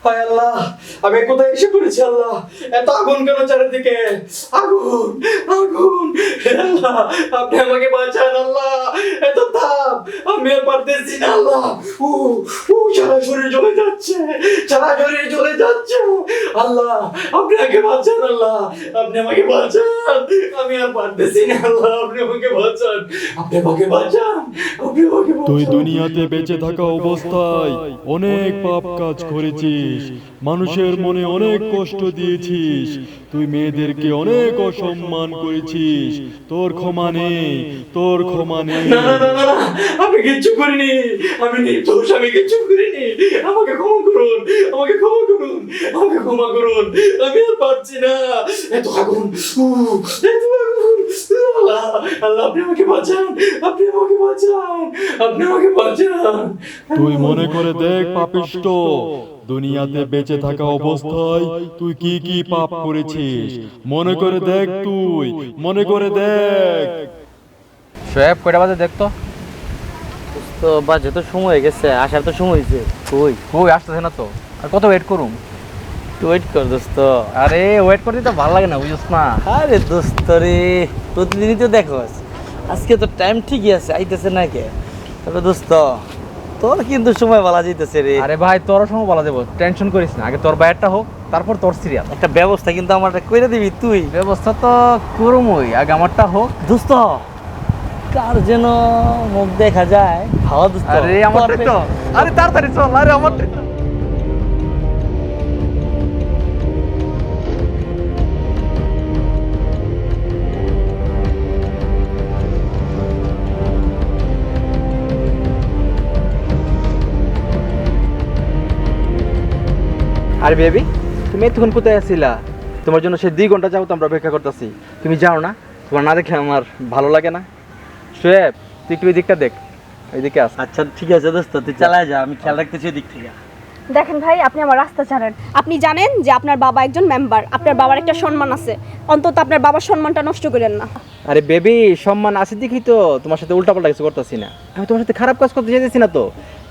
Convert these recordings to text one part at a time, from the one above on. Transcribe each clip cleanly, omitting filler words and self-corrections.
হায় আল্লাহ, আমি কোথায় এসে পড়েছি আল্লাহ? এত আগুন কেন চারিদিকে? আগুন, আগুন! হে আল্লাহ, আপনি আমাকে বাঁচান আল্লাহ। এত তাপ, আমি আর পারতেছি না আল্লাহ। উ উ সারা শরীর জ্বলে যাচ্ছে, সারা শরীর জ্বলে যাচ্ছে। আল্লাহ, আপনি আমাকে বাঁচান আল্লাহ, আপনি আমাকে বাঁচান। আমি আর পারতেছি না আল্লাহ, আপনি আমাকে বাঁচান, আপনি আমাকে বাঁচান, আপনি আমাকে তুই বাঁচান। দুনিয়াতে বেঁচে থাকা অবস্থায় অনেক পাপ কাজ করেছিস, মানুষের মনে অনেক কষ্ট দিয়েছিস, তুই মেয়েদেরকে অনেক অসম্মান করেছিস। তোর ক্ষমা নেই, তোর ক্ষমা নেই। না না না না না, আমি কিচ্ছু করিনি, আমি নির্দোষ, আমি কিচ্ছু করিনি। আমাকে ক্ষমা করুন, আমাকে ক্ষমা করুন, আমাকে ক্ষমা করুন। আমি আর পারছি না, এত আগুন, এত আগুন। আল্লাহ, আল্লাহ, আপনি আমাকে বাঁচান, আপনি আমাকে বাঁচান, আপনি আমাকে বাঁচান। তুই মনে করে দেখ পাপিষ্ট, দুনিয়াতে বেঁচে থাকা অবস্থায় তুই কি কি পাপ করেছিস। মনে করে দেখ, তুই মনে করে দেখ। শোয়েব কয়টা বাজে দেখতো। তো বাজে তো সময় হয়ে গেছে, আসার তো সময় হয়েছে। কই কই আসতেছে না তো, আর কত ওয়েট করুম। তুই ওয়েট কর দোস্ত। আরে ওয়েট করতে তো ভালো লাগে না, বুঝছ না। আরে দোস্ত রে, প্রতিদিনই তো দেখোস, আজকে তো টাইম ঠিকই আছে, আইতেছে না কে? তবে দোস্ত, তোর কিন্তু সময় বলা যাইতেছে রে। আরে ভাই তোর সময় বলা যাবো, টেনশন করিস না, আগে তোর বাইরটা হোক তারপর তোর সিরিয়াল। একটা ব্যবস্থা কিন্তু আমার কইরা দিবি তুই। ব্যবস্থা তো করুমই, আগে আমারটা হোক। দোস্ত, কার যেন মুখ দেখা যায়। ভালো দোস্ত। আরে আমারটাই তো, আরে তাড়াতাড়ি চল, আরে আমারটাই তো। আরে বেবি, তুমি এতক্ষণ কোথায় আছিলা? তোমার জন্য সে 2 ঘন্টা যাবত আমরা অপেক্ষা করতেছি। তুমি যাও না? তোমার না দেখে আমার ভালো লাগে না। শোয়েব, তুই একটু ওই দিকটা দেখ, ওই দিকে আস। আচ্ছা ঠিক আছে দোস্ত, তুই চালায় যা, আমি খেয়াল রাখতেছি দিক থেকে। দেখেন ভাই, আপনি আমার রাস্তা ছাড়েন। আপনি জানেন যে আপনার বাবা একজন মেম্বার, আপনার বাবার একটা সম্মান আছে, অন্তত আপনার বাবার সম্মানটা নষ্ট করেন না। আরে বেবি, সম্মান আছে দেখি তো তোমার সাথে উল্টাপাল্টা কিছু করতেছি না। আমি তোমার সাথে খারাপ কাজ করতে চাইতেছি না তো।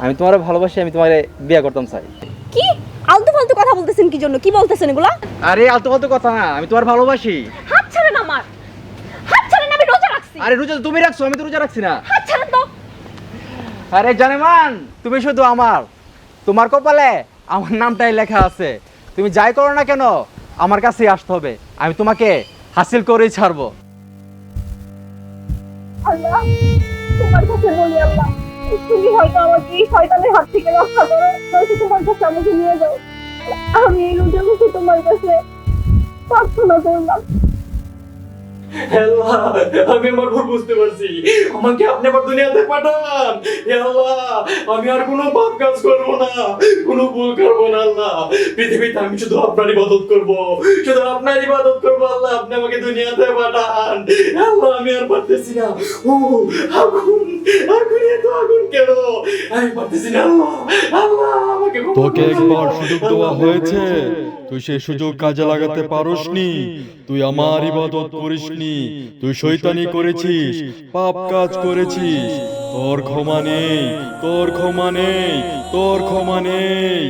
আমি তোমার ভালোবাসি, আমি তোমার বিয়ে করতাম চাই। কি আলতু ফালতু কথা বলতেছেন? কি জন্য? কি বলতেছেন এগুলা? আরে আলতু ফালতু কথা না, আমি তোমার ভালোবাসি। হাত ছাড়েন আমার, হাত ছাড়েন, আমি রোজা রাখছি। আরে রোজা তো তুমি রাখছো, আমি তো রোজা রাখছি না। হাত ছাড়েন তো। আরে জানেমান, তুমি শুধু আমার, তোমার কপালে আমার নামটাই লেখা আছে। তুমি যাই করো না কেন, আমার কাছেই আসতে হবে, আমি তোমাকে হাসিল করেই ছাড়বো। আল্লাহ, তোমার কাছে বলি আল্লাহ, তুমি হয়তো আমাকে এই শয়তানের হাত থেকে রক্ষা করো, নয়তো তোমার কাছে আমাকে নিয়ে যাও। আমি এই রোজা মুখে তোমার কাছে প্রার্থনা করলাম। আল্লাহ, আমি আমার ভুল বুঝতে পারছি, আমাকে আপনি আবার দুনিয়াতে পাঠান। হে আল্লাহ, আমি আর কোনো পাপ কাজ করবো না, কোনো ভুল করবো না আল্লাহ। পৃথিবীতে আমি শুধু আপনার ইবাদত করবো, শুধু আপনার ইবাদত করবো আল্লাহ। আপনি আমাকে দুনিয়াতে পাঠান আল্লাহ, আমি আর পারতেছি না। ও আগুন, আগুন, এত আগুন কেন? আমি পারতেছি না আল্লাহ, আল্লাহ আমাকে ক্ষমা তোকে করুন। একবার সুযোগ দেওয়া আল্লাহ, হয়েছে, তুই সেই সুযোগ কাজে লাগাতে পারোসনি। তুই আমার ইবাদত করিসনি, তুই শয়তানি করেছিস, পাপ কাজ করেছিস। তোর ক্ষমা নেই, তোর ক্ষমা নেই, তোর ক্ষমা নেই।